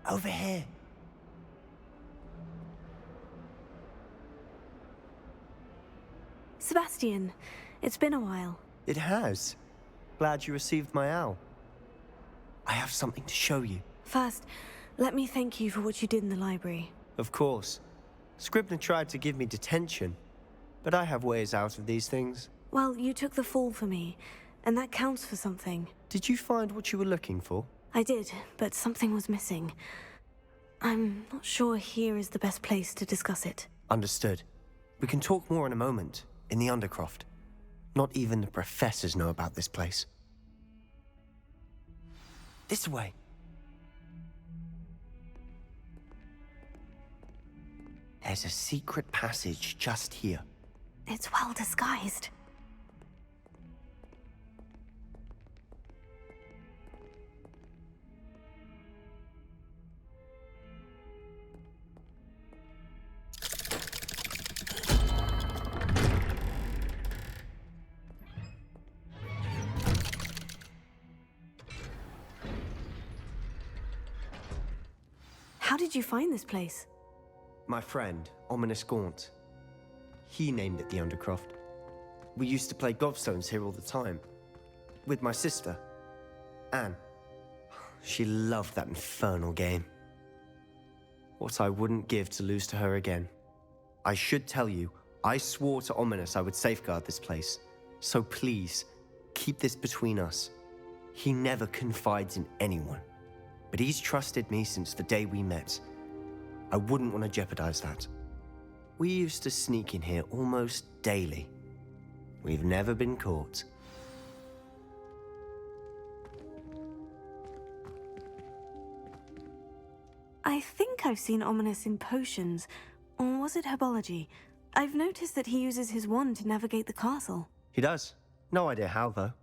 Over here. Sebastian, it's been a while. It has. Glad you received my owl. I have something to show you. First, let me thank you for what you did in the library. Of course. Scribner tried to give me detention, but I have ways out of these things. Well, you took the fall for me, and that counts for something. Did you find what you were looking for? I did, but something was missing. I'm not sure here is the best place to discuss it. Understood. We can talk more in a moment, in the Undercroft. Not even the professors know about this place. This way. There's a secret passage just here. It's well disguised. How did you find this place? My friend, Ominous Gaunt. He named it the Undercroft. We used to play gobstones here all the time. With my sister, Anne. She loved that infernal game. What I wouldn't give to lose to her again. I should tell you, I swore to Ominous I would safeguard this place. So please, keep this between us. He never confides in anyone. But he's trusted me since the day we met. I wouldn't want to jeopardize that. We used to sneak in here almost daily. We've never been caught. I think I've seen Ominous in potions, or was it herbology? I've noticed that he uses his wand to navigate the castle. He does. No idea how, though.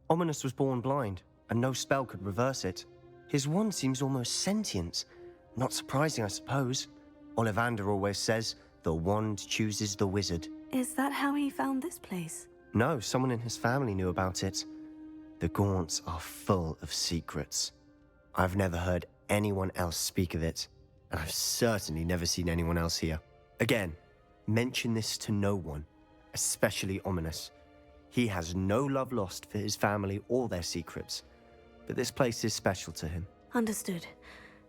Ominous was born blind, and no spell could reverse it. His wand seems almost sentient. Not surprising, I suppose. Ollivander always says, the wand chooses the wizard. Is that how he found this place? No, someone in his family knew about it. The Gaunts are full of secrets. I've never heard anyone else speak of it, and I've certainly never seen anyone else here. Again, mention this to no one, especially Ominous. He has no love lost for his family or their secrets, but this place is special to him. Understood.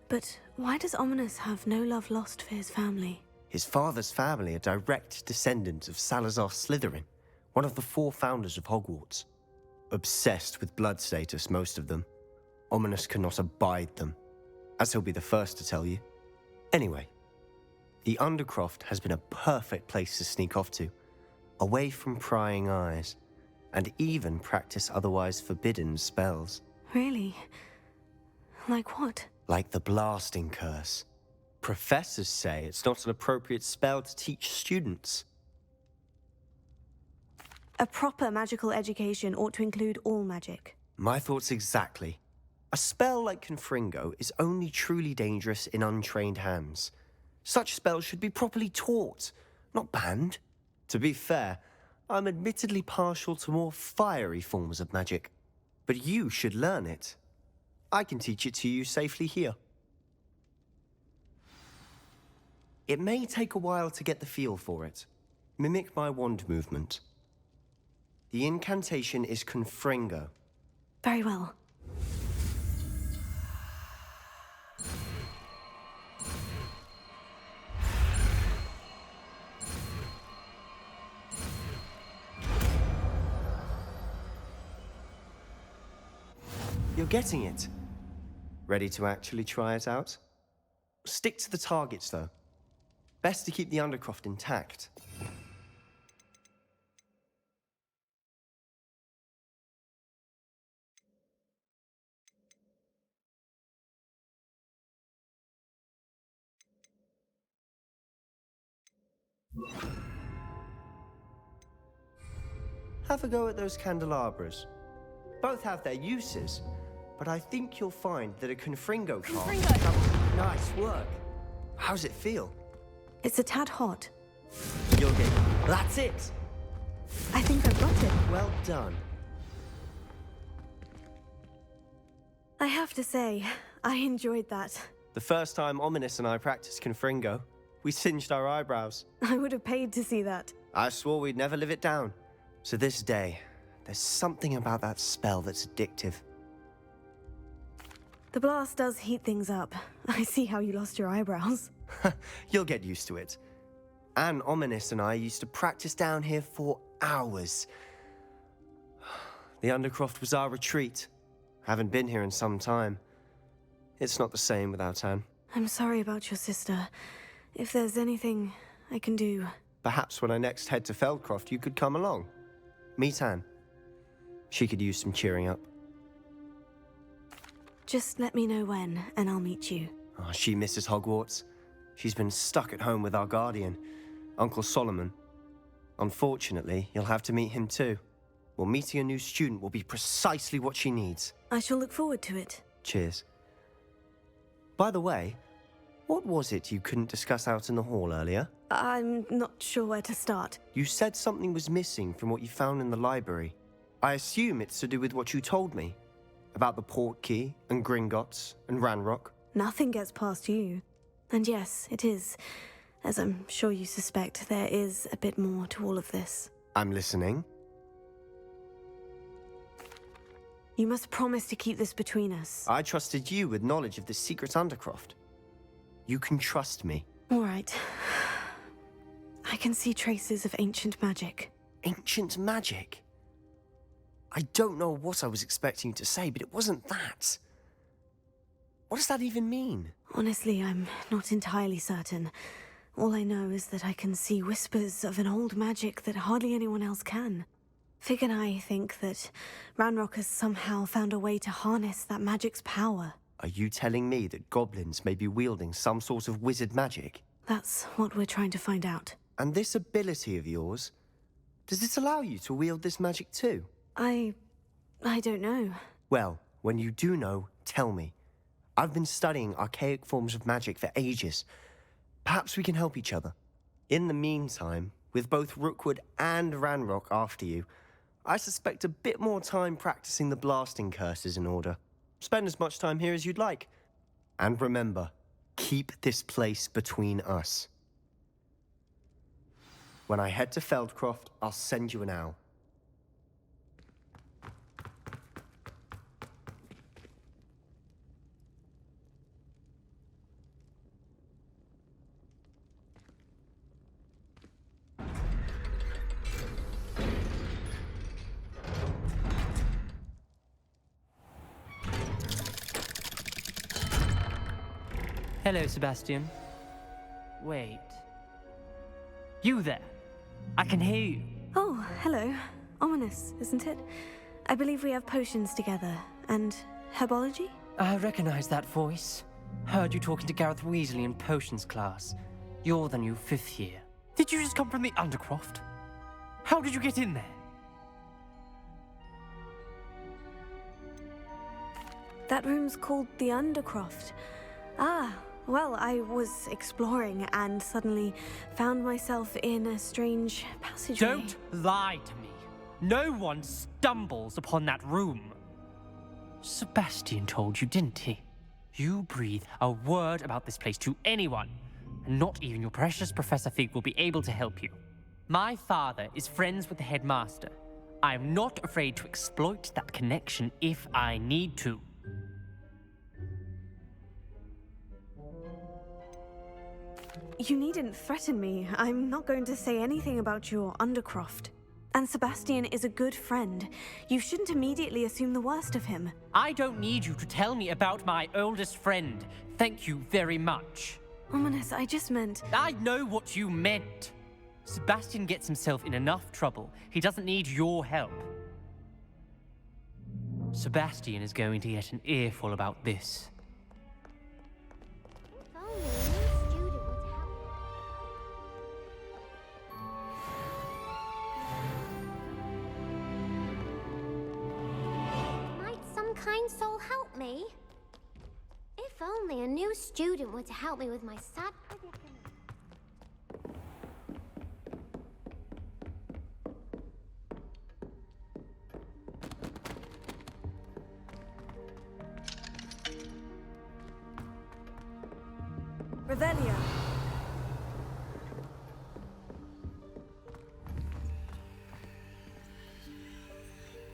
But why does Ominous have no love lost for his family? His father's family are direct descendants of Salazar Slytherin, one of the 4 founders of Hogwarts. Obsessed with blood status, most of them. Ominous cannot abide them, as he'll be the first to tell you. Anyway, the Undercroft has been a perfect place to sneak off to, away from prying eyes, and even practice otherwise forbidden spells. Really? Like what? Like the blasting curse. Professors say it's not an appropriate spell to teach students. A proper magical education ought to include all magic. My thoughts exactly. A spell like Confringo is only truly dangerous in untrained hands. Such spells should be properly taught, not banned. To be fair, I'm admittedly partial to more fiery forms of magic. But you should learn it. I can teach it to you safely here. It may take a while to get the feel for it. Mimic my wand movement. The incantation is Confringo. Very well. You're getting it. Ready to actually try it out? Stick to the targets, though. Best to keep the Undercroft intact. Have a go at those candelabras. Both have their uses, but I think you'll find that a Confringo card... Nice work. How's it feel? It's a tad hot. You'll get... That's it! I think I've got it. Well done. I have to say, I enjoyed that. The first time Ominous and I practiced Confringo, we singed our eyebrows. I would have paid to see that. I swore we'd never live it down. So this day, there's something about that spell that's addictive. The blast does heat things up. I see how you lost your eyebrows. You'll get used to it. And Ominous and I used to practice down here for hours. The Undercroft was our retreat. Haven't been here in some time. It's not the same without Anne. I'm sorry about your sister. If there's anything I can do... Perhaps when I next head to Feldcroft, you could come along. Meet Anne. She could use some cheering up. Just let me know when, and I'll meet you. Oh, she misses Hogwarts. She's been stuck at home with our guardian, Uncle Solomon. Unfortunately, you'll have to meet him too. Well, meeting a new student will be precisely what she needs. I shall look forward to it. Cheers. By the way, what was it you couldn't discuss out in the hall earlier? I'm not sure where to start. You said something was missing from what you found in the library. I assume it's to do with what you told me. About the port key, and Gringotts, and Ranrok. Nothing gets past you. And yes, it is. As I'm sure you suspect, there is a bit more to all of this. I'm listening. You must promise to keep this between us. I trusted you with knowledge of the secret Undercroft. You can trust me. All right. I can see traces of ancient magic. Ancient magic? I don't know what I was expecting you to say, but it wasn't that. What does that even mean? Honestly, I'm not entirely certain. All I know is that I can see whispers of an old magic that hardly anyone else can. Fig and I think that Ranrok has somehow found a way to harness that magic's power. Are you telling me that goblins may be wielding some sort of wizard magic? That's what we're trying to find out. And this ability of yours, does it allow you to wield this magic too? I don't know. Well, when you do know, tell me. I've been studying archaic forms of magic for ages. Perhaps we can help each other. In the meantime, with both Rookwood and Ranrok after you, I suspect a bit more time practicing the blasting curse is in order. Spend as much time here as you'd like. And remember, keep this place between us. When I head to Feldcroft, I'll send you an owl. Hello, Sebastian. Wait. You there? I can hear you. Oh, hello. Ominous, isn't it? I believe we have potions together. And herbology? I recognize that voice. Heard you talking to Gareth Weasley in potions class. You're the new 5th year. Did you just come from the Undercroft? How did you get in there? That room's called the Undercroft. Ah, well, I was exploring and suddenly found myself in a strange passageway. Don't lie to me. No one stumbles upon that room. Sebastian told you, didn't he? You breathe a word about this place to anyone, and not even your precious Professor Fig will be able to help you. My father is friends with the headmaster. I am not afraid to exploit that connection if I need to. You needn't threaten me. I'm not going to say anything about your Undercroft. And Sebastian is a good friend. You shouldn't immediately assume the worst of him. I don't need you to tell me about my oldest friend. Thank you very much. Ominous, I just meant... I know what you meant. Sebastian gets himself in enough trouble. He doesn't need your help. Sebastian is going to get an earful about this. Kind soul help me? If only a new student were to help me with my sad predicament. Revelio.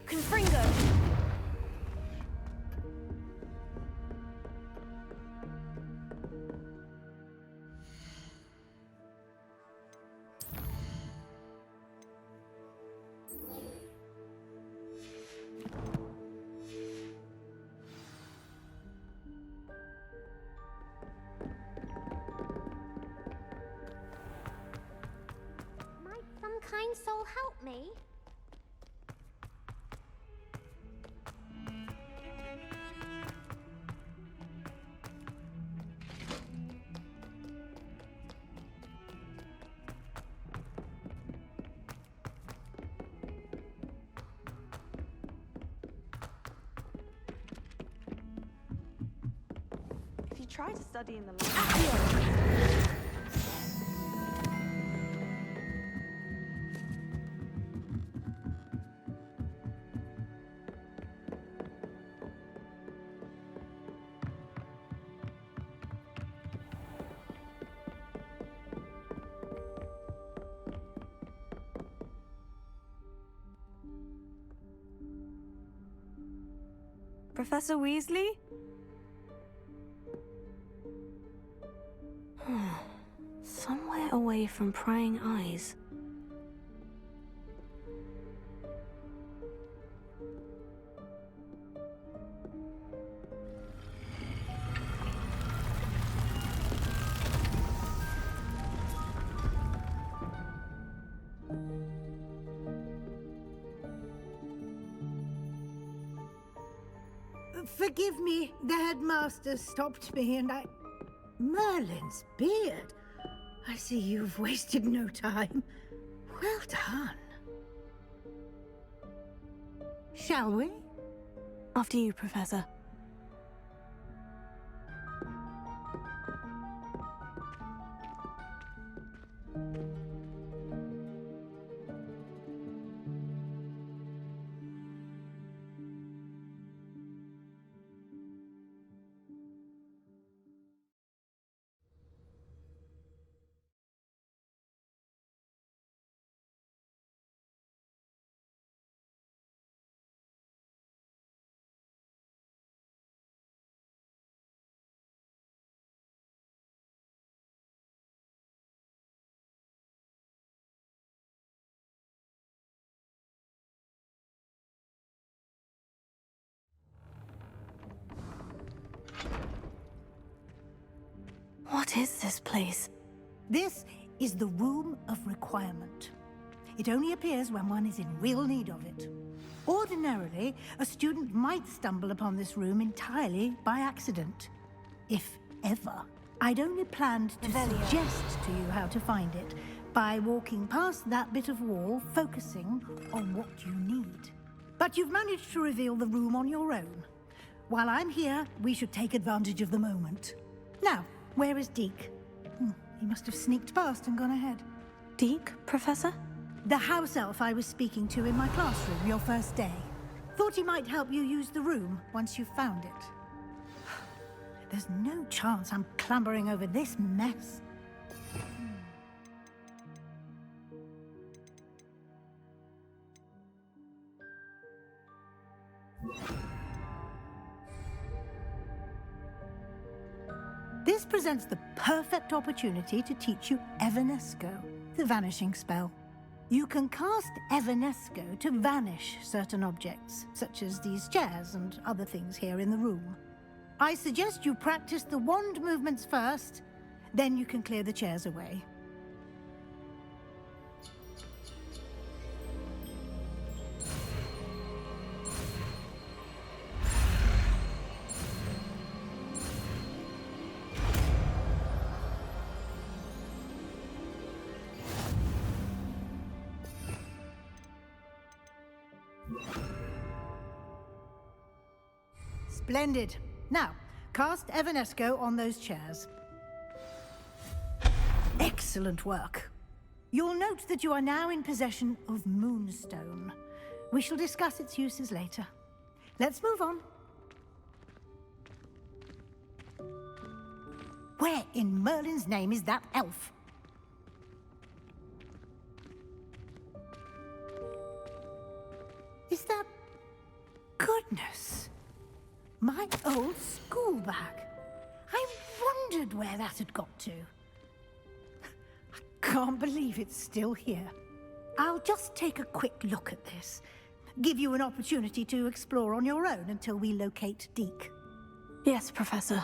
Confringo. Might some kind soul help me? If you try to study in the light. Professor Weasley? Somewhere away from prying eyes. Forgive me, the headmaster stopped me and I... Merlin's beard. I see you've wasted no time. Well done. Shall we? After you, Professor. What is this place? This is the Room of Requirement. It only appears when one is in real need of it. Ordinarily, a student might stumble upon this room entirely by accident. If ever. I'd only planned to suggest to you how to find it by walking past that bit of wall, focusing on what you need. But you've managed to reveal the room on your own. While I'm here, we should take advantage of the moment. Now, where is Deke? He must have sneaked past and gone ahead. Deke, Professor? The house elf I was speaking to in my classroom your first day. Thought he might help you use the room once you've found it. There's no chance I'm clambering over this mess. This presents the perfect opportunity to teach you Evanesco, the vanishing spell. You can cast Evanesco to vanish certain objects, such as these chairs and other things here in the room. I suggest you practice the wand movements first, then you can clear the chairs away. Splendid. Now, cast Evanesco on those chairs. Excellent work. You'll note that you are now in possession of Moonstone. We shall discuss its uses later. Let's move on. Where in Merlin's name is that elf? Is that... Goodness! My old school bag. I wondered where that had got to. I can't believe it's still here. I'll just take a quick look at this. Give you an opportunity to explore on your own until we locate Deke. Yes, Professor.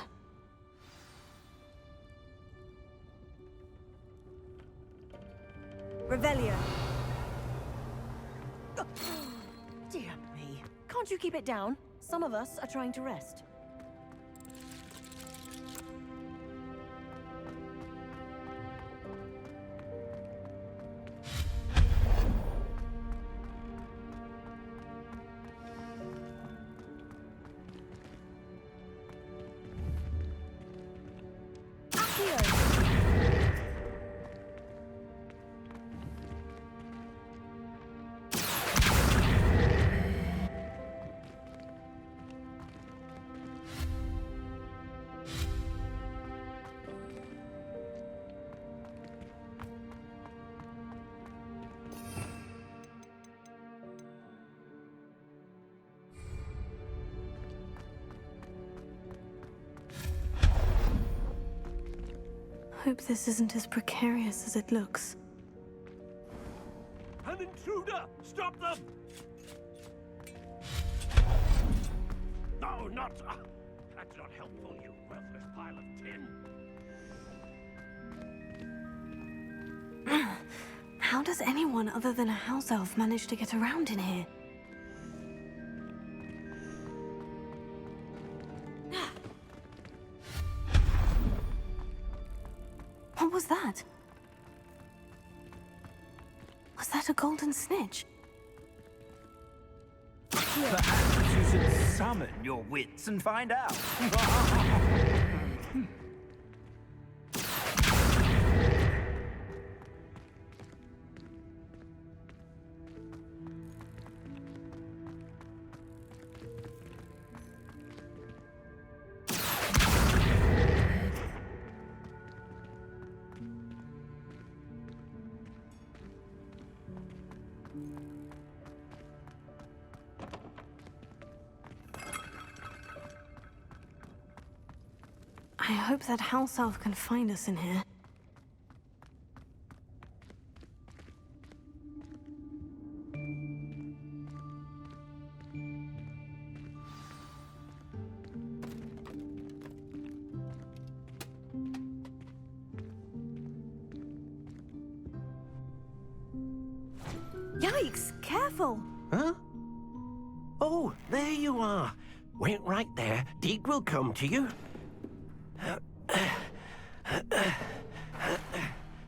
Revelio. Dear me. Can't you keep it down? Some of us are trying to rest. Hope this isn't as precarious as it looks. An intruder! Stop them! No, not... that's not helpful, you worthless pile of tin. How does anyone other than a house elf manage to get around in here? What was that? Was that a golden snitch? Perhaps you should summon your wits and find out. I hope that house elf can find us in here. Yikes! Careful! Huh? Oh, there you are. Wait right there. Deke will come to you.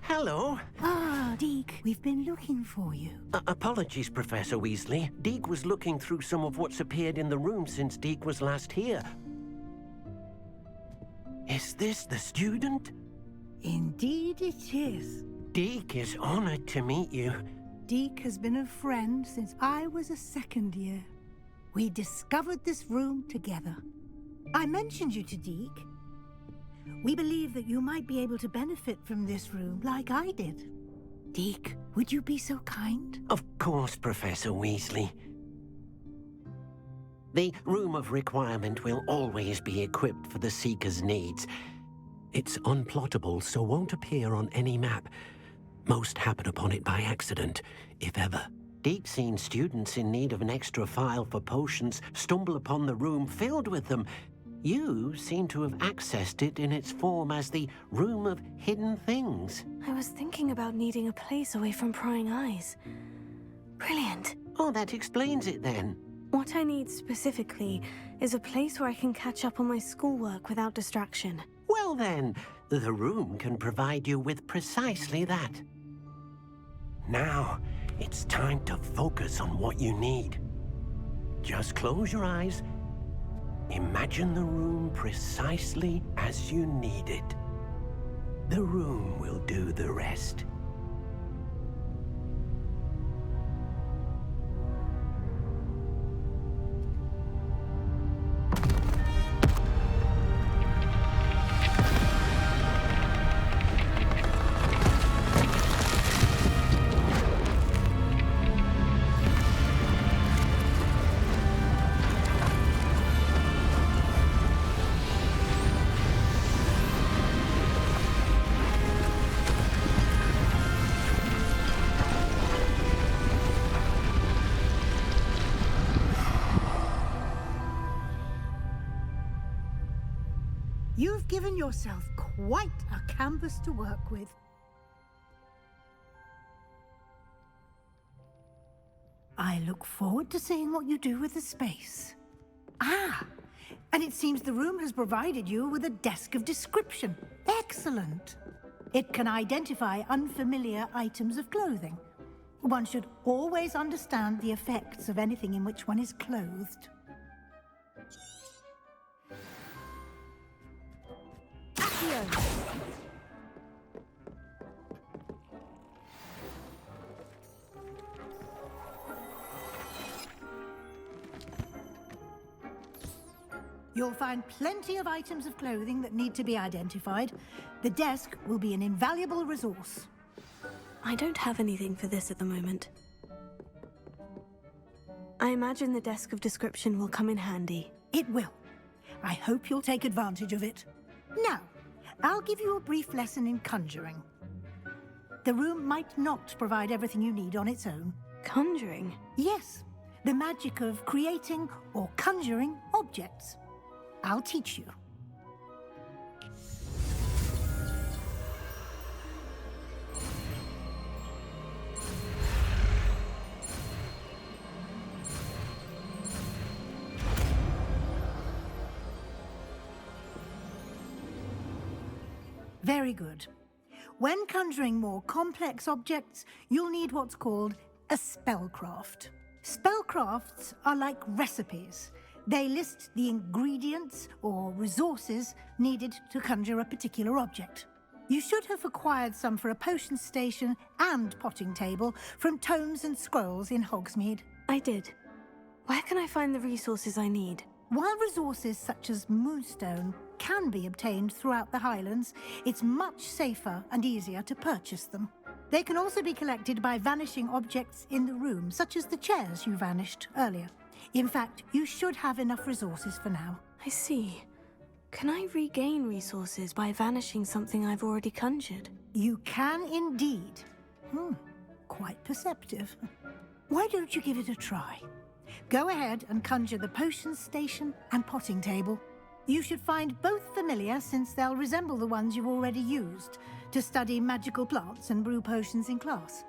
Hello. Ah, Deke, we've been looking for you. Apologies, Professor Weasley. Deke was looking through some of what's appeared in the room since Deke was last here. Is this the student? Indeed it is. Deke is honored to meet you. Deke has been a friend since I was a second year. We discovered this room together. I mentioned you to Deke. We believe that you might be able to benefit from this room like I did. Deke, would you be so kind? Of course, Professor Weasley. The Room of Requirement will always be equipped for the Seeker's needs. It's unplottable, so won't appear on any map. Most happen upon it by accident, if ever. Deep-seen students in need of an extra file for potions stumble upon the room filled with them. You seem to have accessed it in its form as the Room of Hidden Things. I was thinking about needing a place away from prying eyes. Brilliant. Oh, that explains it then. What I need specifically is a place where I can catch up on my schoolwork without distraction. Well then, the room can provide you with precisely that. Now, it's time to focus on what you need. Just close your eyes. Imagine the room precisely as you need it. The room will do the rest. You've given yourself quite a canvas to work with. I look forward to seeing what you do with the space. Ah, and it seems the room has provided you with a desk of description. Excellent. It can identify unfamiliar items of clothing. One should always understand the effects of anything in which one is clothed. Accio. You'll find plenty of items of clothing that need to be identified. The desk will be an invaluable resource. I don't have anything for this at the moment. I imagine the desk of description will come in handy. It will. I hope you'll take advantage of it. Now, I'll give you a brief lesson in conjuring. The room might not provide everything you need on its own. Conjuring? Yes, the magic of creating or conjuring objects. I'll teach you. Very good. When conjuring more complex objects, you'll need what's called a spellcraft. Spellcrafts are like recipes. They list the ingredients or resources needed to conjure a particular object. You should have acquired some for a potion station and potting table from tomes and scrolls in Hogsmeade. I did. Where can I find the resources I need? While resources such as moonstone can be obtained throughout the Highlands, it's much safer and easier to purchase them. They can also be collected by vanishing objects in the room, such as the chairs you vanished earlier. In fact, you should have enough resources for now. I see. Can I regain resources by vanishing something I've already conjured? You can indeed. Quite perceptive. Why don't you give it a try? Go ahead and conjure the potion station and potting table. You should find both familiar, since they'll resemble the ones you've already used to study magical plants and brew potions in class.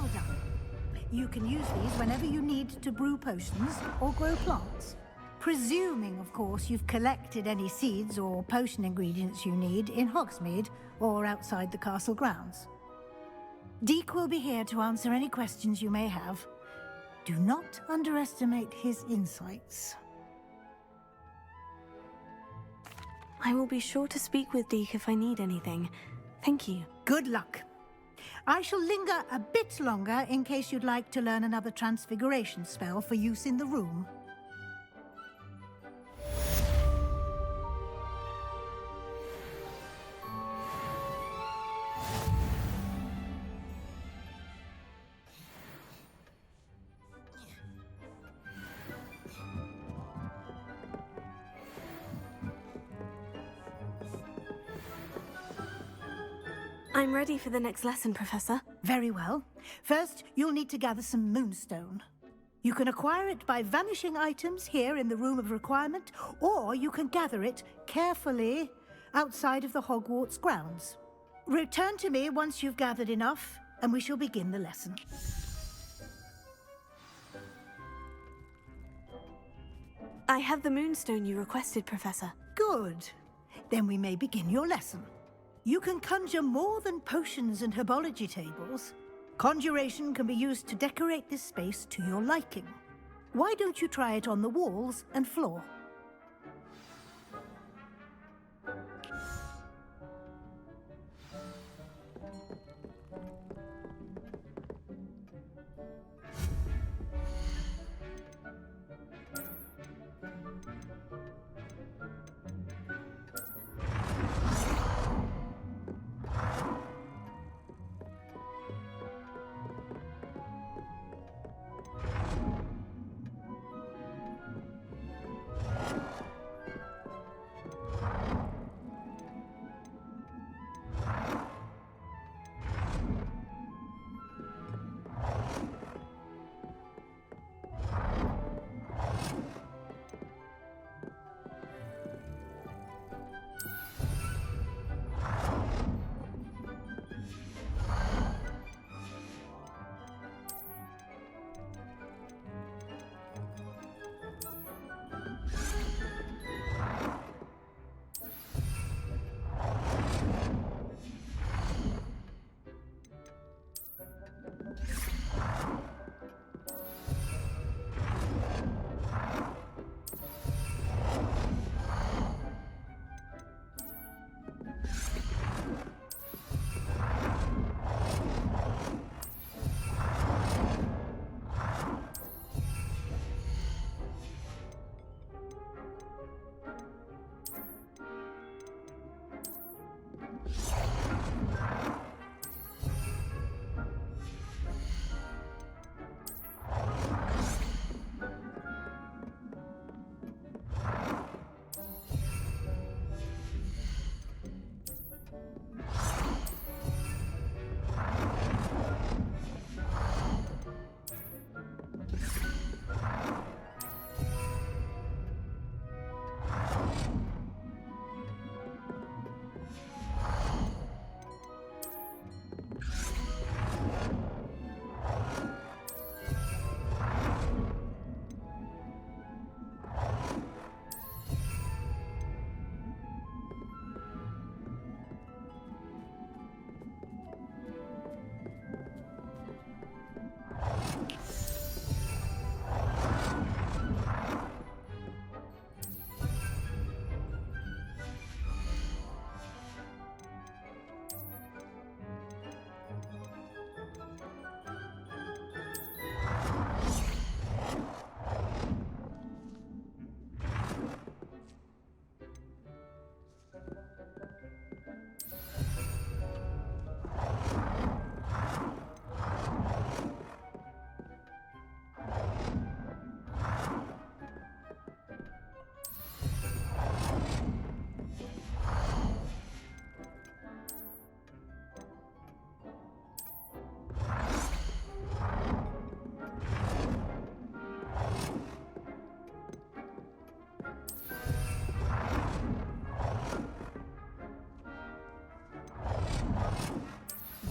Well done. You can use these whenever you need to brew potions or grow plants. Presuming, of course, you've collected any seeds or potion ingredients you need in Hogsmeade or outside the castle grounds. Deke will be here to answer any questions you may have. Do not underestimate his insights. I will be sure to speak with Deke if I need anything. Thank you. Good luck. I shall linger a bit longer in case you'd like to learn another transfiguration spell for use in the room. I'm ready for the next lesson, Professor. Very well. First, you'll need to gather some moonstone. You can acquire it by vanishing items here in the Room of Requirement, or you can gather it carefully outside of the Hogwarts grounds. Return to me once you've gathered enough, and we shall begin the lesson. I have the moonstone you requested, Professor. Good. Then we may begin your lesson. You can conjure more than potions and herbology tables. Conjuration can be used to decorate this space to your liking. Why don't you try it on the walls and floor?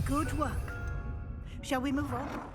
Good work. Shall we move on?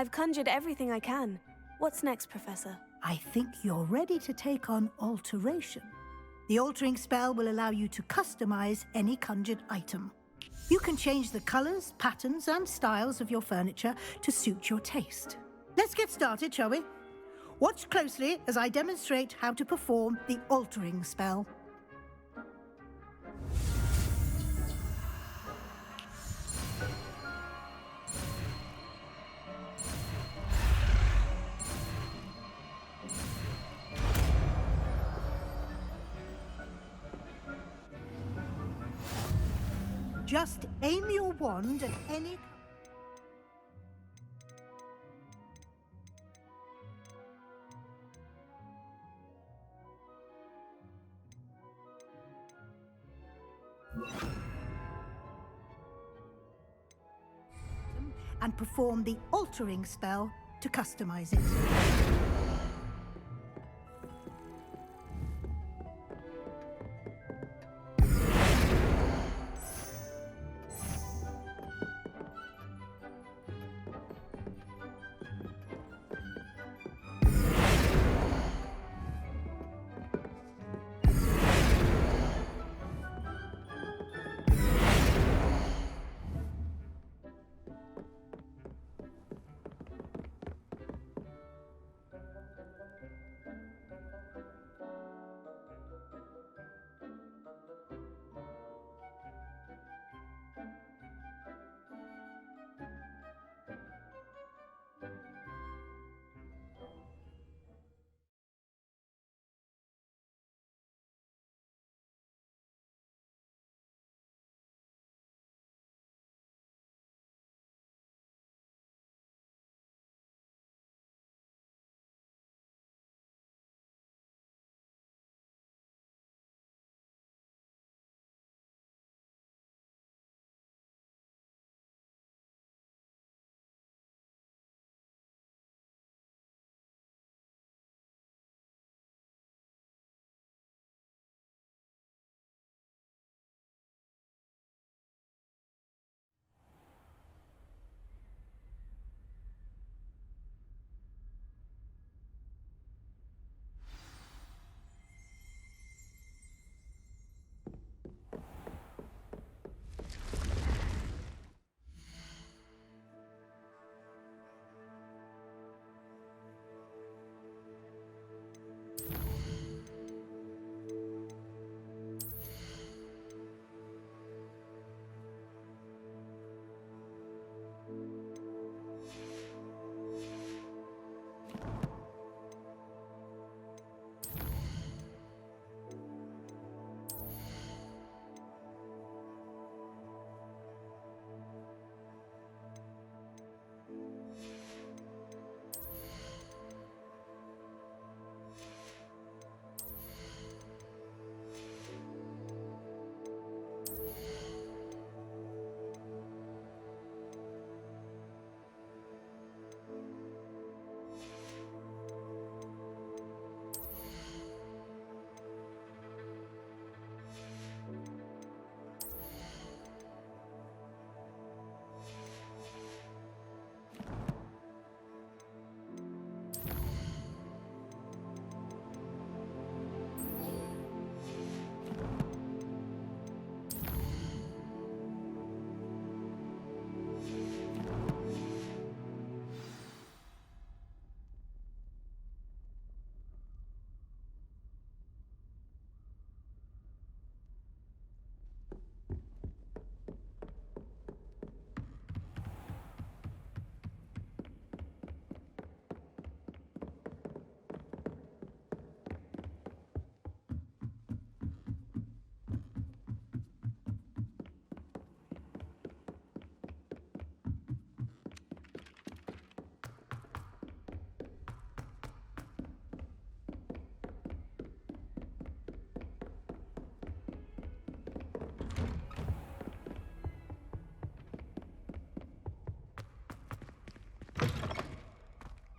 I've conjured everything I can. What's next, Professor? I think you're ready to take on alteration. The altering spell will allow you to customize any conjured item. You can change the colors, patterns, and styles of your furniture to suit your taste. Let's get started, shall we? Watch closely as I demonstrate how to perform the altering spell. Just aim your wand at any... and perform the altering spell to customize it.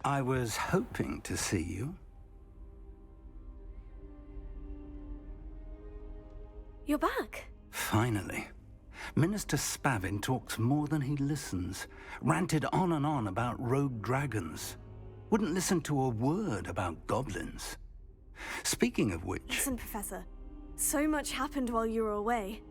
I was hoping to see you. You're back. Finally. Minister Spavin talks more than he listens. Ranted on and on about rogue dragons. Wouldn't listen to a word about goblins. Speaking of which... Listen, Professor. So much happened while you were away.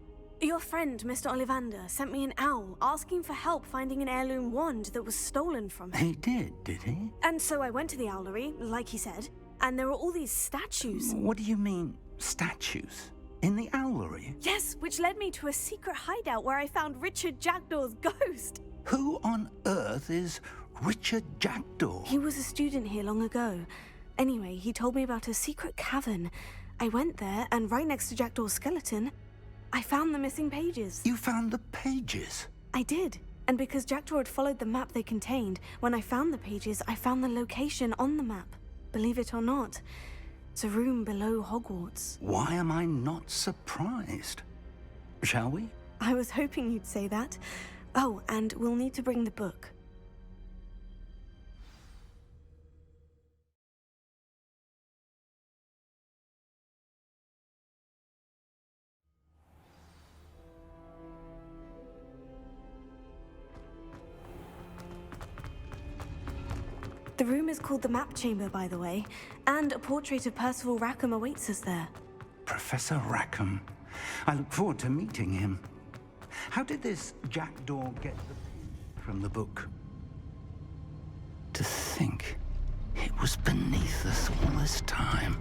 Your friend, Mr. Ollivander, sent me an owl asking for help finding an heirloom wand that was stolen from him. He did he? And so I went to the owlery, like he said, and there were all these statues. What do you mean, statues? In the owlery? Yes, which led me to a secret hideout where I found Richard Jackdaw's ghost. Who on earth is Richard Jackdaw? He was a student here long ago. Anyway, he told me about a secret cavern. I went there, and right next to Jackdaw's skeleton, I found the missing pages. You found the pages? I did. And because Jackdaw had followed the map they contained, when I found the pages, I found the location on the map. Believe it or not, it's a room below Hogwarts. Why am I not surprised? Shall we? I was hoping you'd say that. Oh, and we'll need to bring the book. The room is called the Map Chamber, by the way, and a portrait of Percival Rackham awaits us there. Professor Rackham. I look forward to meeting him. How did this Jackdaw get the page from the book? To think it was beneath us all this time.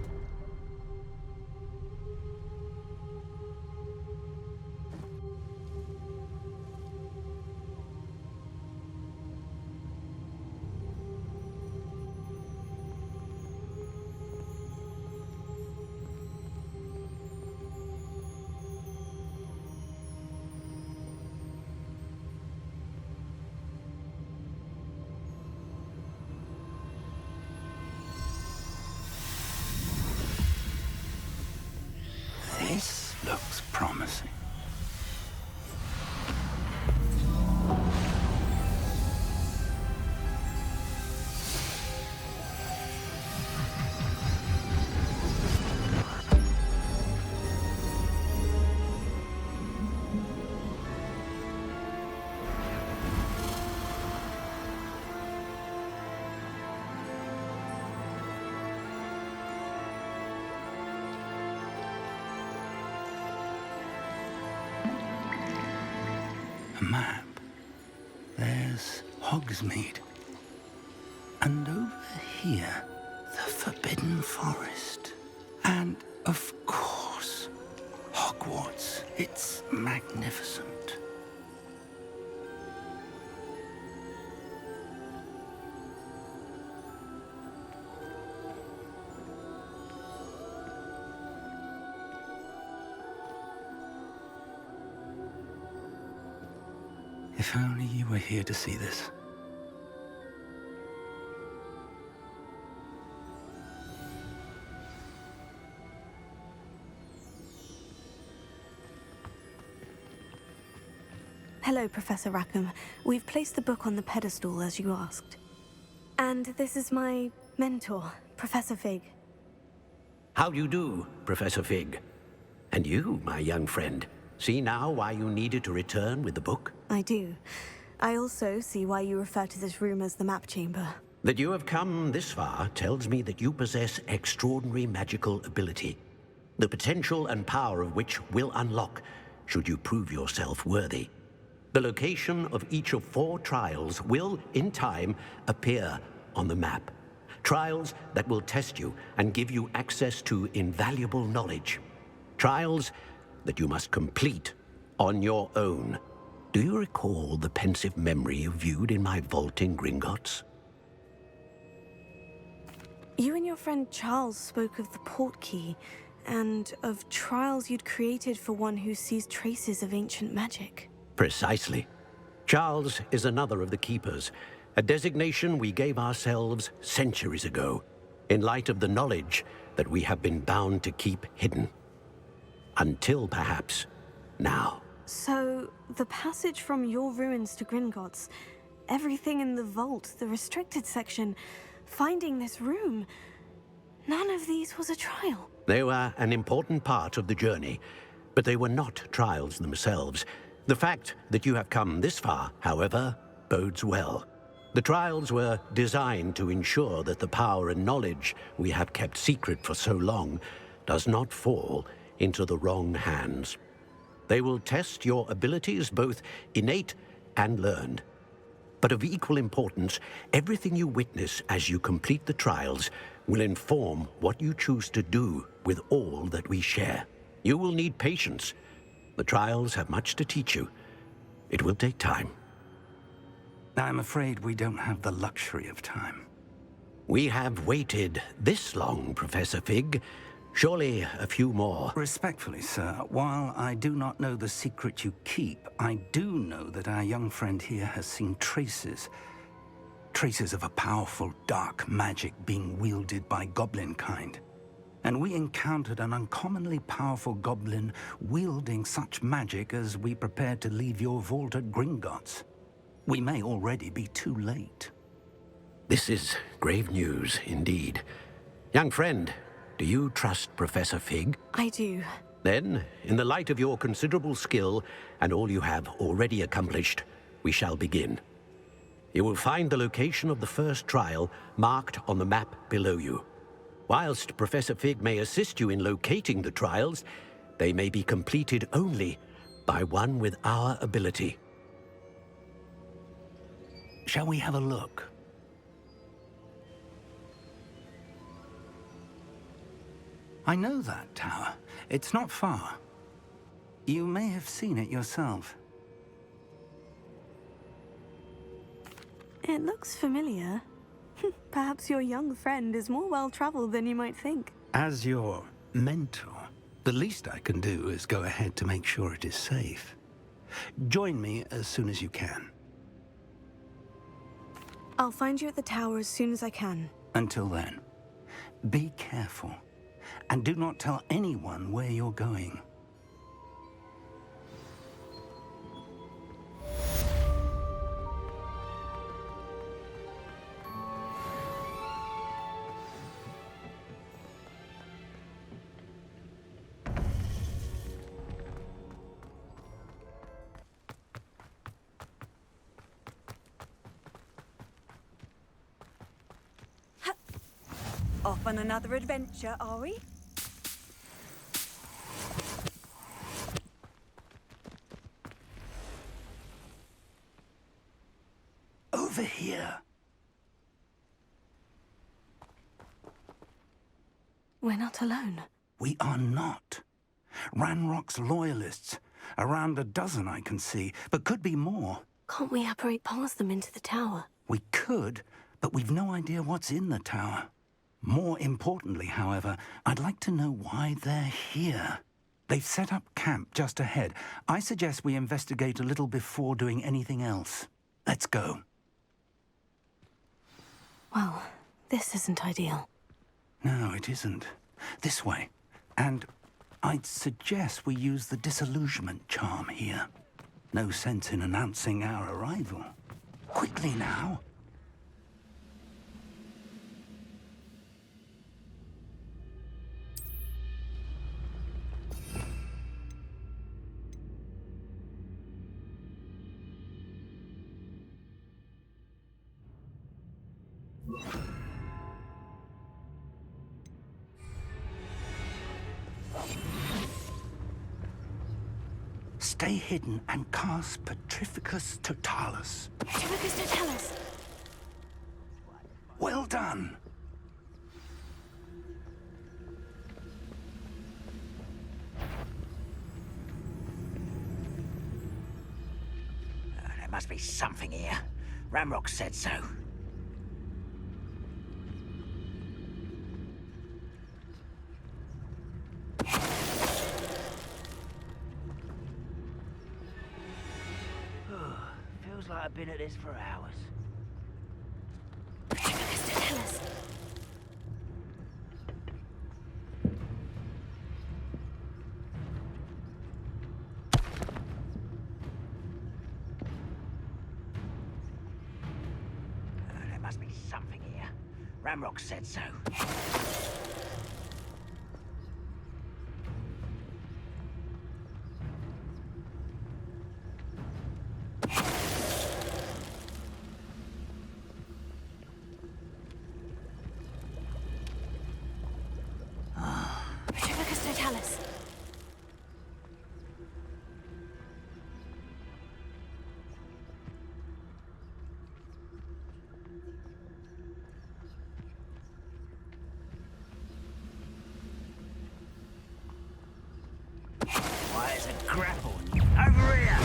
This looks promising. A map. There's Hogsmeade. And over here, the Forbidden Forest. And, of course, Hogwarts. It's magnificent. If only you were here to see this. Hello, Professor Rackham. We've placed the book on the pedestal, as you asked. And this is my mentor, Professor Fig. How do you do, Professor Fig? And you, my young friend, see now why you needed to return with the book? I do. I also see why you refer to this room as the Map Chamber. That you have come this far tells me that you possess extraordinary magical ability, the potential and power of which will unlock should you prove yourself worthy. The location of each of 4 trials will, in time, appear on the map. Trials that will test you and give you access to invaluable knowledge. Trials that you must complete on your own. Do you recall the pensive memory you viewed in my vault in Gringotts? You and your friend Charles spoke of the portkey, and of trials you'd created for one who sees traces of ancient magic. Precisely. Charles is another of the Keepers, a designation we gave ourselves centuries ago, in light of the knowledge that we have been bound to keep hidden. Until, perhaps, now. So, the passage from your ruins to Gringotts, everything in the vault, the restricted section, finding this room. None of these was a trial. They were an important part of the journey, but they were not trials themselves. The fact that you have come this far, however, bodes well. The trials were designed to ensure that the power and knowledge we have kept secret for so long does not fall into the wrong hands. They will test your abilities, both innate and learned. But of equal importance, everything you witness as you complete the trials will inform what you choose to do with all that we share. You will need patience. The trials have much to teach you. It will take time. I'm afraid we don't have the luxury of time. We have waited this long, Professor Fig. Surely a few more. Respectfully, sir, while I do not know the secret you keep, I do know that our young friend here has seen traces. Traces of a powerful dark magic being wielded by goblin kind. And we encountered an uncommonly powerful goblin wielding such magic as we prepared to leave your vault at Gringotts. We may already be too late. This is grave news indeed. Young friend, do you trust Professor Fig? I do. Then, in the light of your considerable skill and all you have already accomplished, we shall begin. You will find the location of the first trial marked on the map below you. Whilst Professor Fig may assist you in locating the trials, they may be completed only by one with our ability. Shall we have a look? I know that tower. It's not far. You may have seen it yourself. It looks familiar. Perhaps your young friend is more well-traveled than you might think. As your mentor, the least I can do is go ahead to make sure it is safe. Join me as soon as you can. I'll find you at the tower as soon as I can. Until then, be careful. And do not tell anyone where you're going. Off on another adventure, are we? Over here. We're not alone. We are not. Ranrock's loyalists. Around a dozen I can see, but could be more. Can't we apparate past them into the tower? We could, but we've no idea what's in the tower. More importantly, however, I'd like to know why they're here. They've set up camp just ahead. I suggest we investigate a little before doing anything else. Let's go. Well, this isn't ideal. No, it isn't. This way. And I'd suggest we use the disillusionment charm here. No sense in announcing our arrival. Quickly now. Stay hidden and cast Petrificus Totalis. Petrificus Totalis! Well done. There must be something here. Ranrok said so. Feels like I've been at this for hours. Petrificus Totalis! There must be something here. Ranrok said so. Retrivicus totalis. Why, it's a grapple. Over here!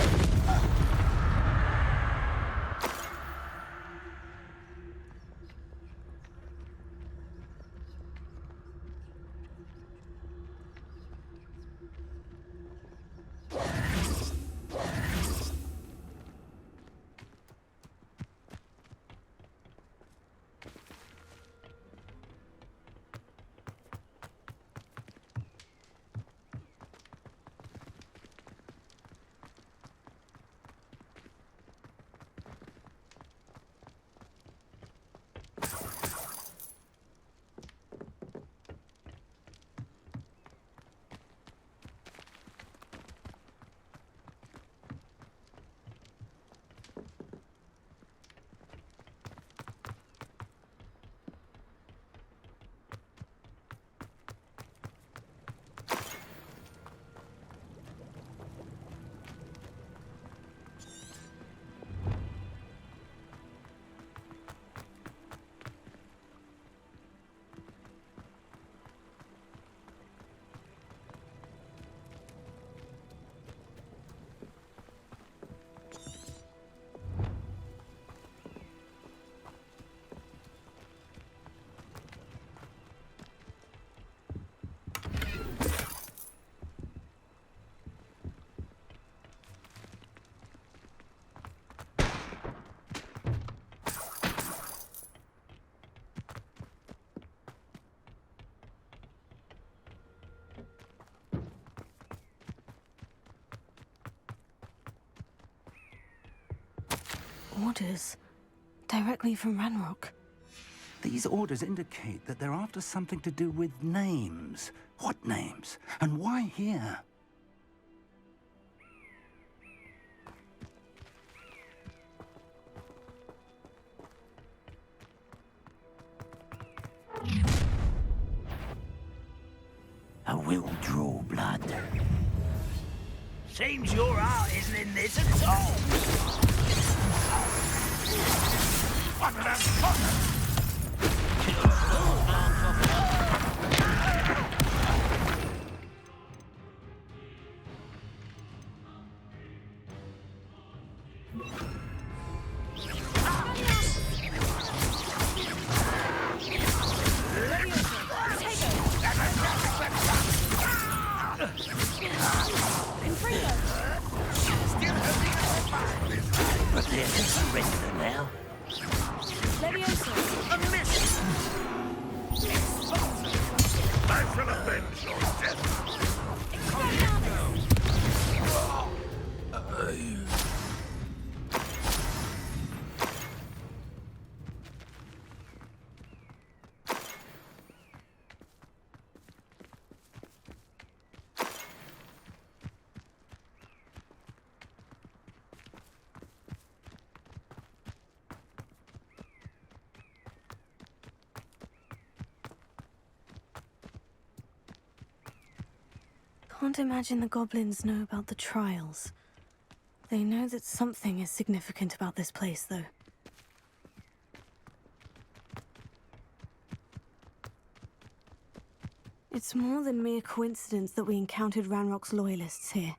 Orders. Directly from Ranrok. These orders indicate that they're after something to do with names. What names? And why here? I will draw blood. Seems your heart isn't in this at all. What the Prepare to surrender now. A miss! I shall avenge your death! Can't imagine the goblins know about the trials. They know that something is significant about this place, though. It's more than mere coincidence that we encountered Ranrock's loyalists here.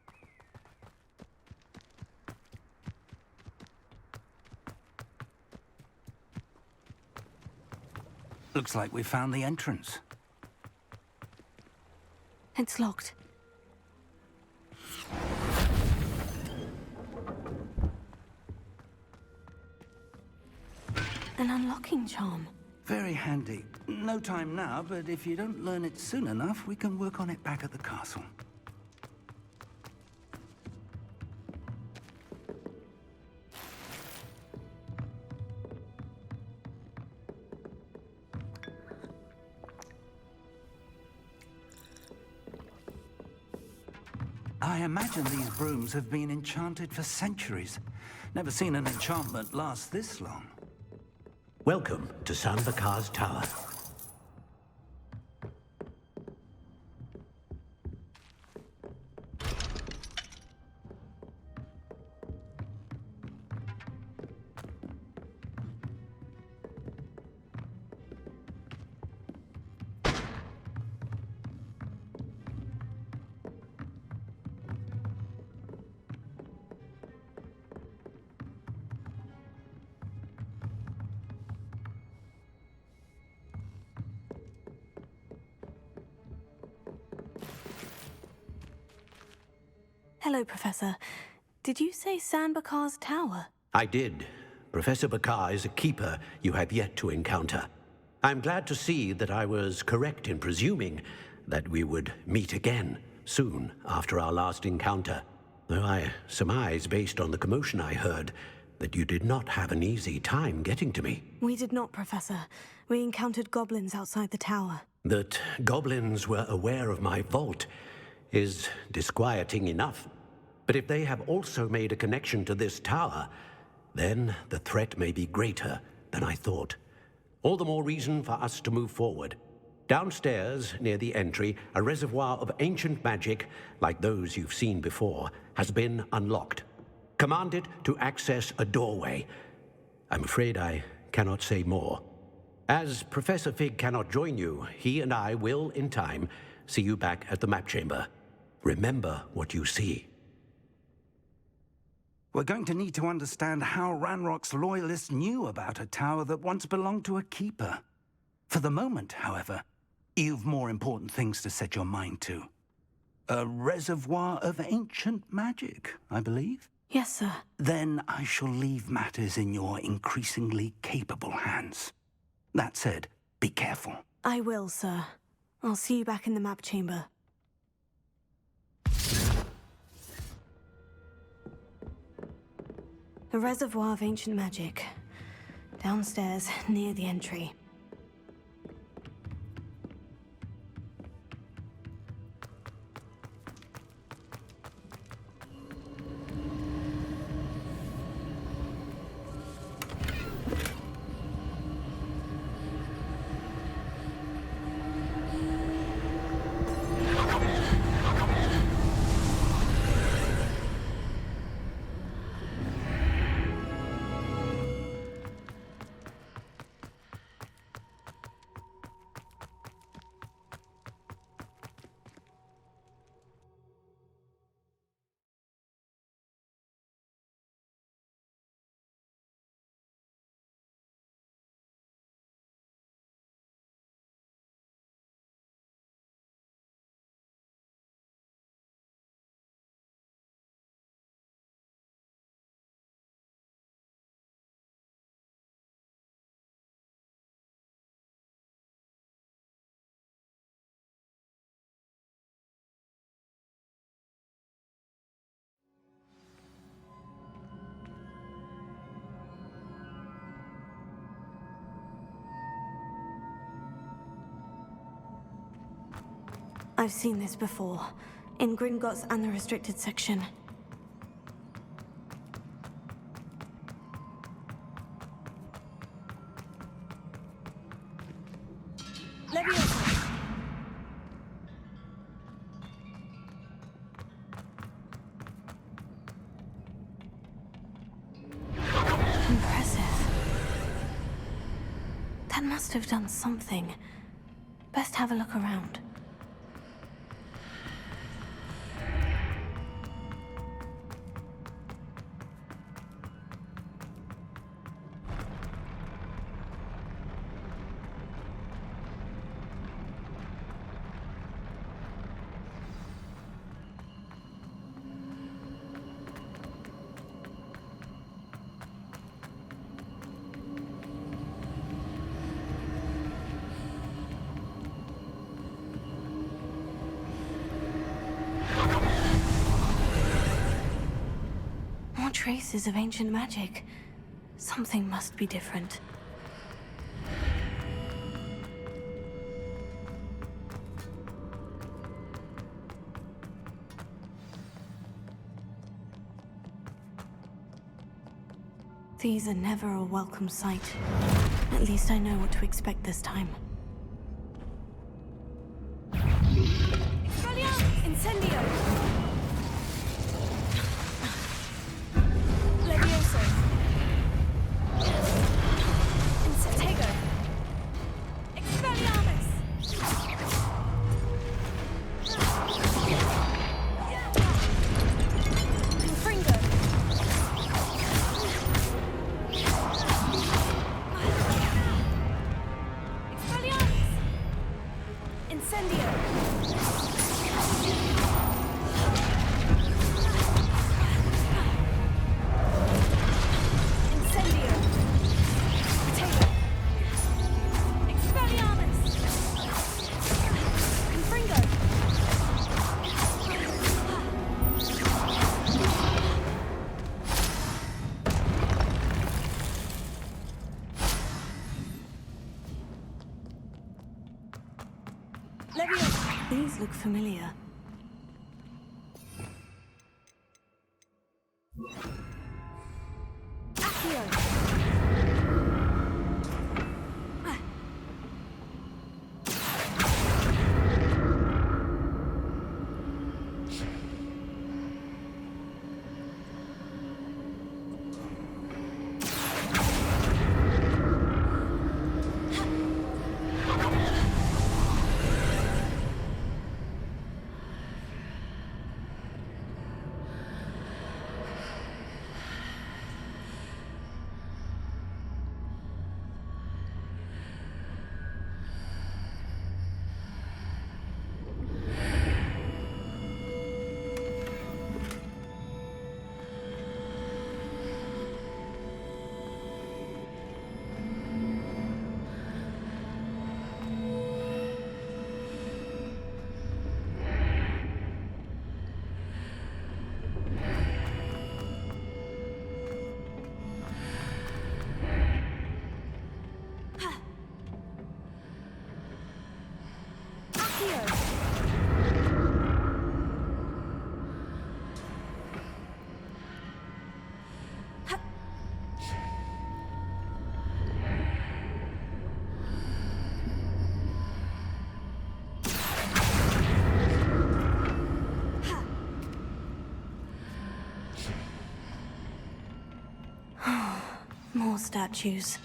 Looks like we found the entrance. It's locked. An unlocking charm. Very handy. No time now, but if you don't learn it soon enough, we can work on it back at the castle. I imagine these brooms have been enchanted for centuries. Never seen an enchantment last this long. Welcome to Sanbakar's Tower. Hello, Professor. Did you say Sanbakar's Tower? I did. Professor Bakar is a keeper you have yet to encounter. I'm glad to see that I was correct in presuming that we would meet again soon after our last encounter. Though I surmise, based on the commotion I heard, that you did not have an easy time getting to me. We did not, Professor. We encountered goblins outside the tower. That goblins were aware of my vault is disquieting enough. But if they have also made a connection to this tower, then the threat may be greater than I thought. All the more reason for us to move forward. Downstairs, near the entry, a reservoir of ancient magic, like those you've seen before, has been unlocked. Command it to access a doorway. I'm afraid I cannot say more. As Professor Fig cannot join you, he and I will, in time, see you back at the map chamber. Remember what you see. We're going to need to understand how Ranrok's loyalists knew about a tower that once belonged to a keeper. For the moment, however, you've more important things to set your mind to. A reservoir of ancient magic, I believe? Yes, sir. Then I shall leave matters in your increasingly capable hands. That said, be careful. I will, sir. I'll see you back in the map chamber. A reservoir of ancient magic. Downstairs, near the entry. I've seen this before, in Gringotts and the restricted section. Impressive. That must have done something. Best have a look around. Traces of ancient magic. Something must be different. These are never a welcome sight. At least I know what to expect this time. Incendio! Levioso! Insectago! Expelliarmus! Confringo! Expelliarmus! Incendio! These look familiar. More statues.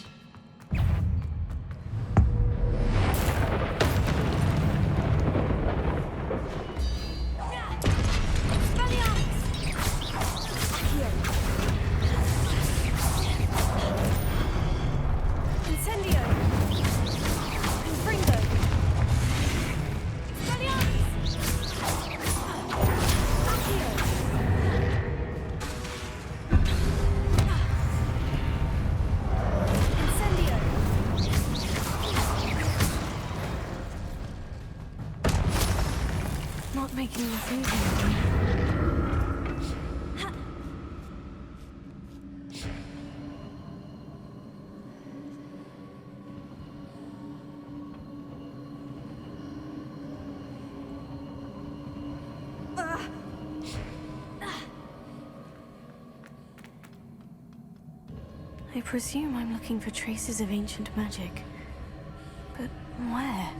Not making this easy. I presume I'm looking for traces of ancient magic. But where?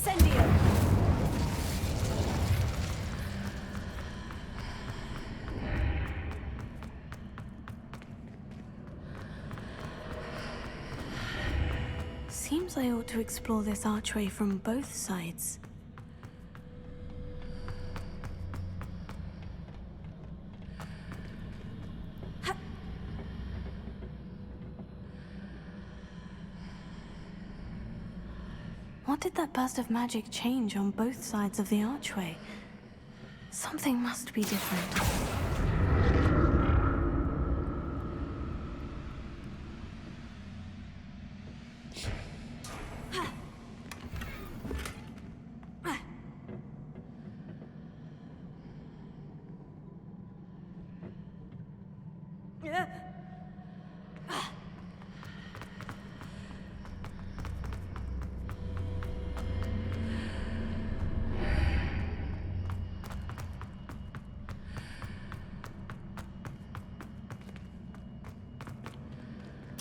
Incendio! Seems I ought to explore this archway from both sides. What did that burst of magic change on both sides of the archway? Something must be different.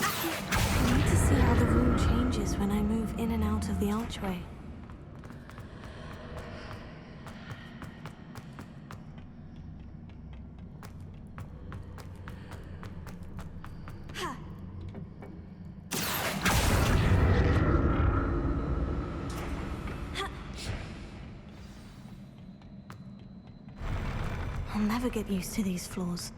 I need to see how the room changes when I move in and out of the archway. I'll never get used to these floors.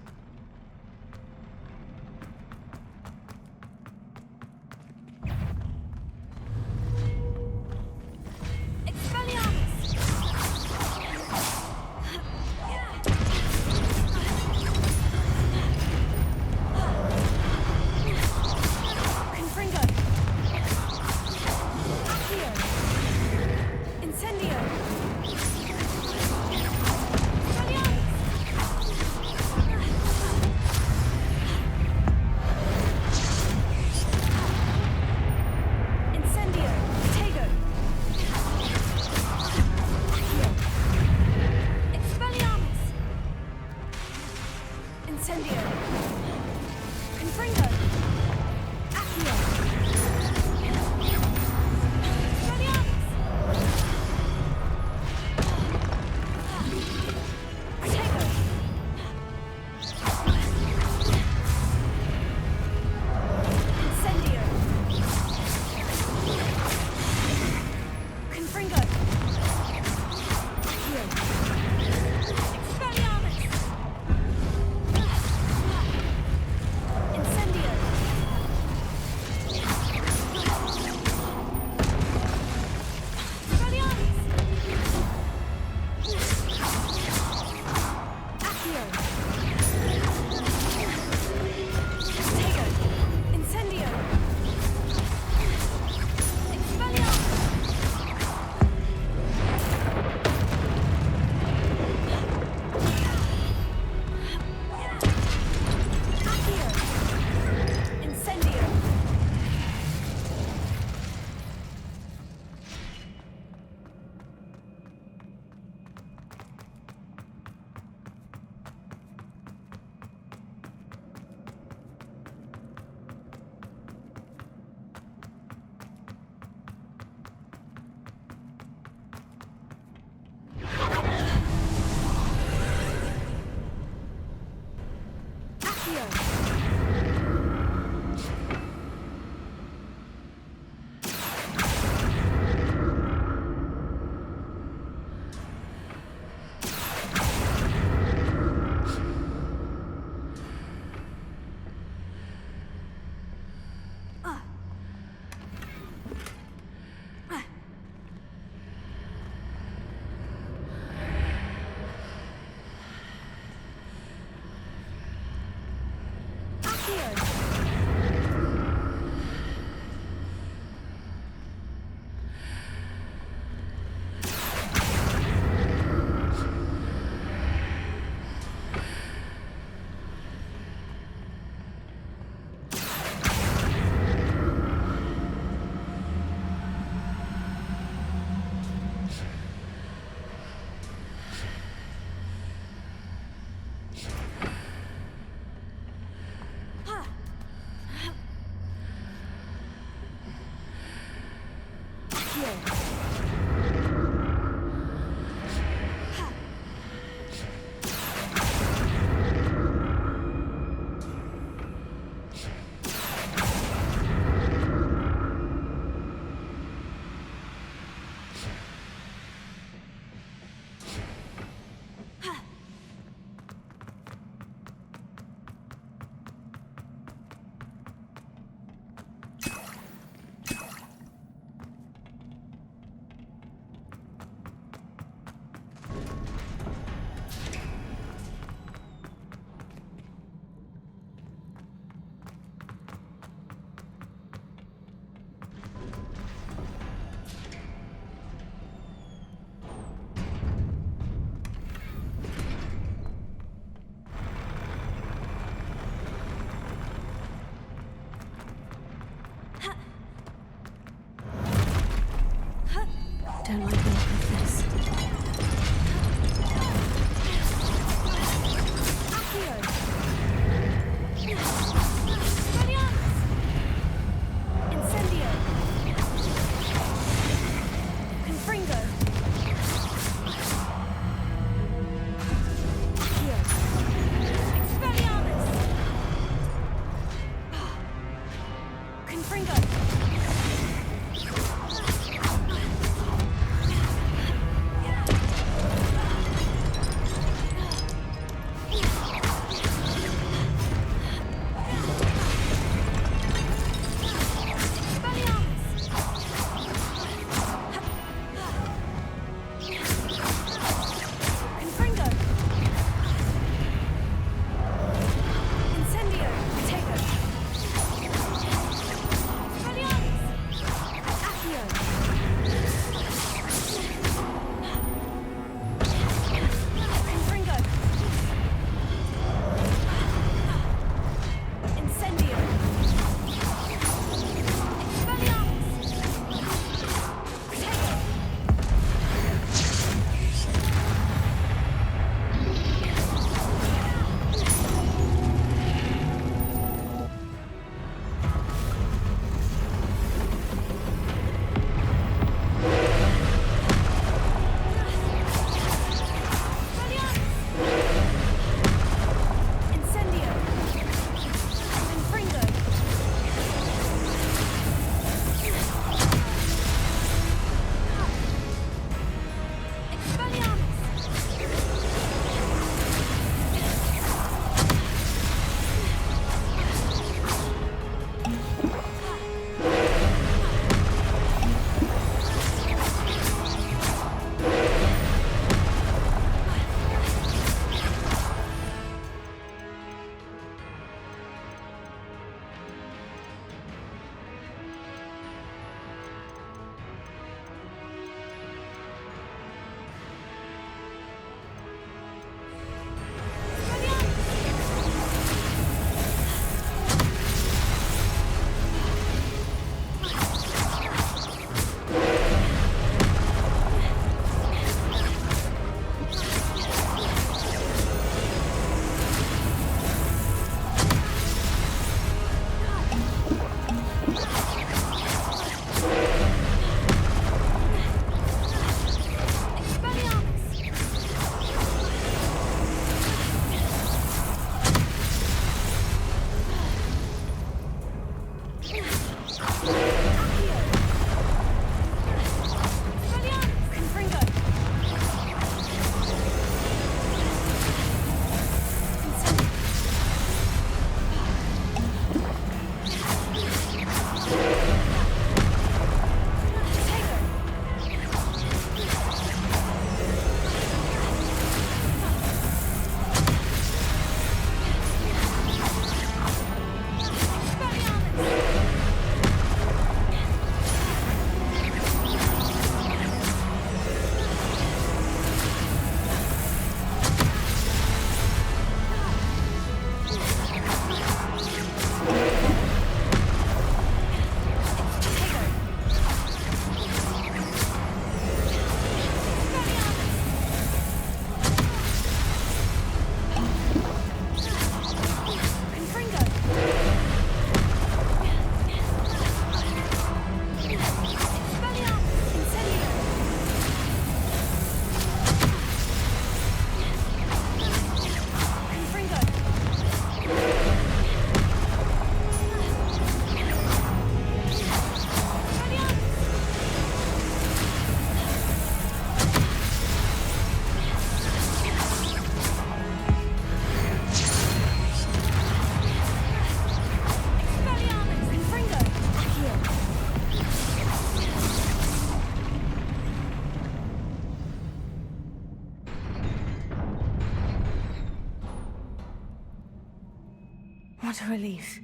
What a relief.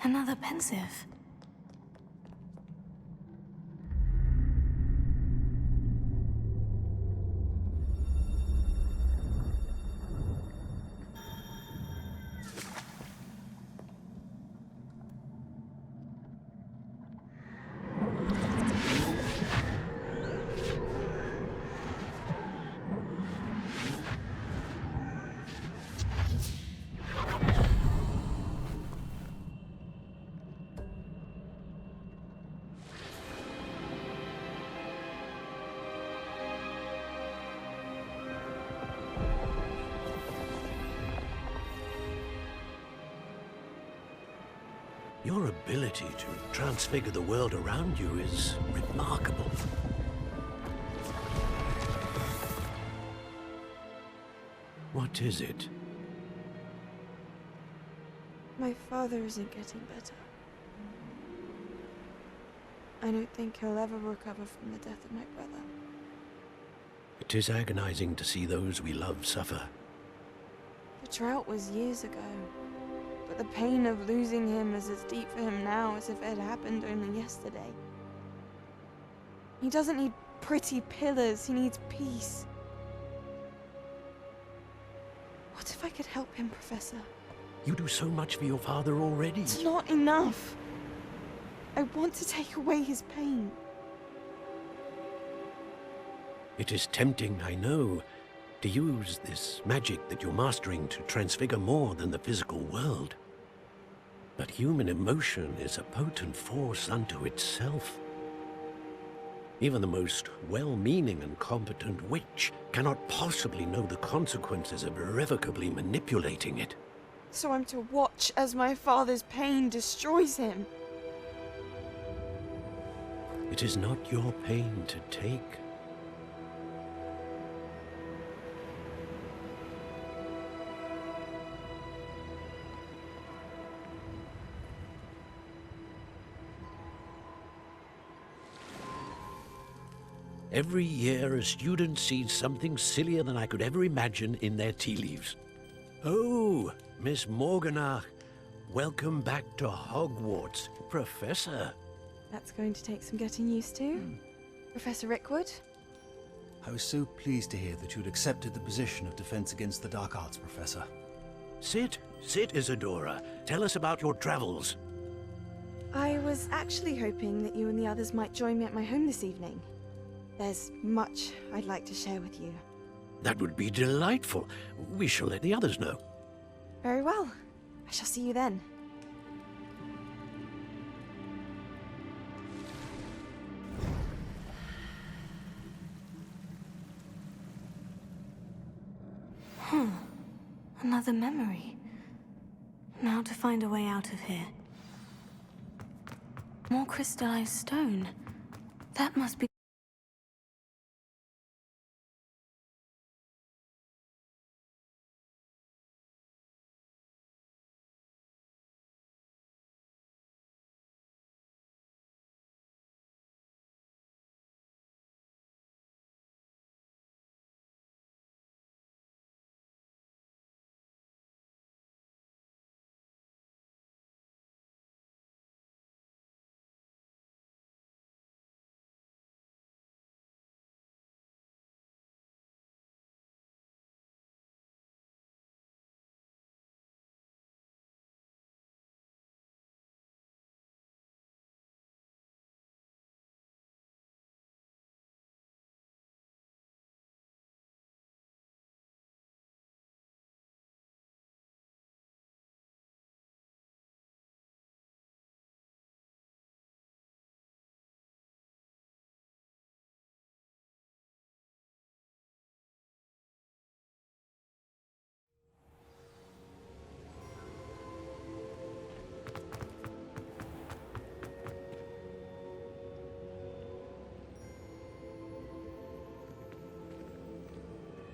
Another pensive. Your ability to transfigure the world around you is remarkable. What is it? My father isn't getting better. I don't think he'll ever recover from the death of my brother. It is agonizing to see those we love suffer. The drought was years ago, but the pain of losing him is as deep for him now as if it had happened only yesterday. He doesn't need pretty pillars, he needs peace. What if I could help him, Professor? You do so much for your father already. It's not enough. I want to take away his pain. It is tempting, I know, to use this magic that you're mastering to transfigure more than the physical world. But human emotion is a potent force unto itself. Even the most well-meaning and competent witch cannot possibly know the consequences of irrevocably manipulating it. So I'm to watch as my father's pain destroys him. It is not your pain to take. Every year, a student sees something sillier than I could ever imagine in their tea leaves. Oh, Miss Morganach, welcome back to Hogwarts, Professor. That's going to take some getting used to. Professor Rickwood? I was so pleased to hear that you'd accepted the position of Defense Against the Dark Arts, Professor. Sit, Isadora. Tell us about your travels. I was actually hoping that you and the others might join me at my home this evening. There's much I'd like to share with you. That would be delightful. We shall let the others know. Very well. I shall see you then. Another memory. Now to find a way out of here. More crystallized stone. That must be...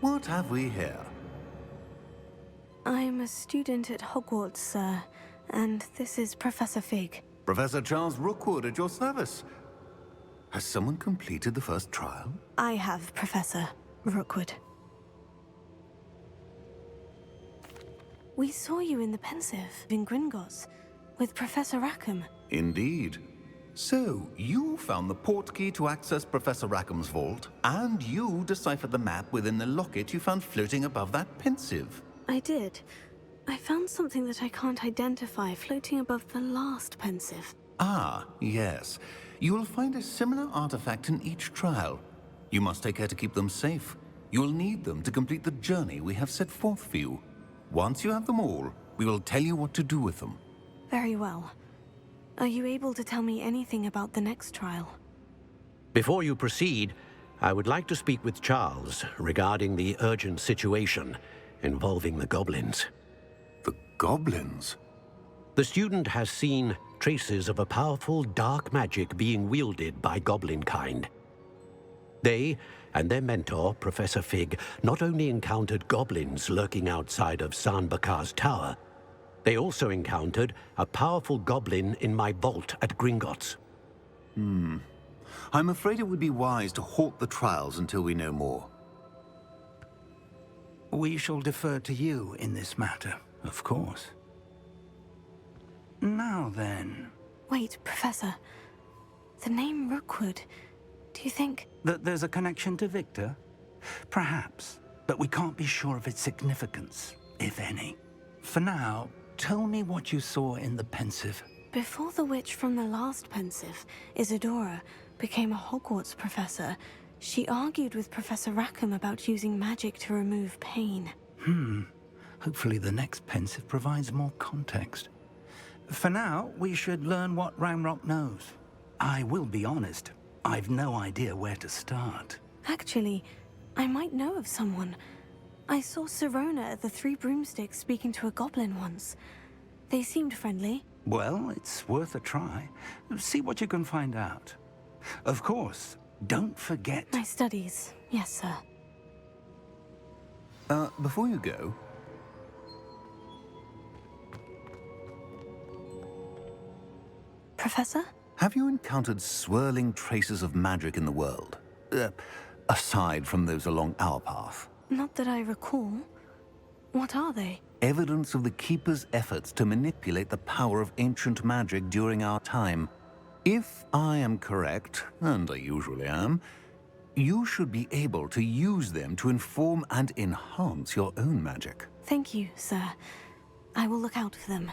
What have we here? I'm a student at Hogwarts, sir, and this is Professor Fig. Professor Charles Rookwood at your service. Has someone completed the first trial? I have, Professor Rookwood. We saw you in the Pensive in Gringotts with Professor Rackham. Indeed. So, you found the portkey to access Professor Rackham's vault, and you deciphered the map within the locket you found floating above that Pensive. I did. I found something that I can't identify floating above the last Pensive. Ah, yes. You will find a similar artifact in each trial. You must take care to keep them safe. You will need them to complete the journey we have set forth for you. Once you have them all, we will tell you what to do with them. Very well. Are you able to tell me anything about the next trial? Before you proceed, I would like to speak with Charles regarding the urgent situation involving the goblins. The goblins? The student has seen traces of a powerful dark magic being wielded by goblin kind. They and their mentor, Professor Fig, not only encountered goblins lurking outside of San Bakar's tower, they also encountered a powerful goblin in my vault at Gringotts. I'm afraid it would be wise to halt the trials until we know more. We shall defer to you in this matter, of course. Now then... Wait, Professor. The name Rookwood. Do you think... That there's a connection to Victor? Perhaps, but we can't be sure of its significance, if any. For now, tell me what you saw in the pensive. Before the witch from the last pensive, Isadora, became a Hogwarts professor, she argued with Professor Rackham about using magic to remove pain. Hopefully the next pensive provides more context. For now, we should learn what Ranrok knows. I will be honest, I've no idea where to start. Actually, I might know of someone. I saw Sirona at the Three Broomsticks speaking to a goblin once. They seemed friendly. Well, it's worth a try. See what you can find out. Of course, don't forget... My studies, yes, sir. Before you go... Professor? Have you encountered swirling traces of magic in the world? Aside from those along our path? Not that I recall. What are they? Evidence of the Keeper's efforts to manipulate the power of ancient magic during our time. If I am correct, and I usually am, you should be able to use them to inform and enhance your own magic. Thank you, sir. I will look out for them.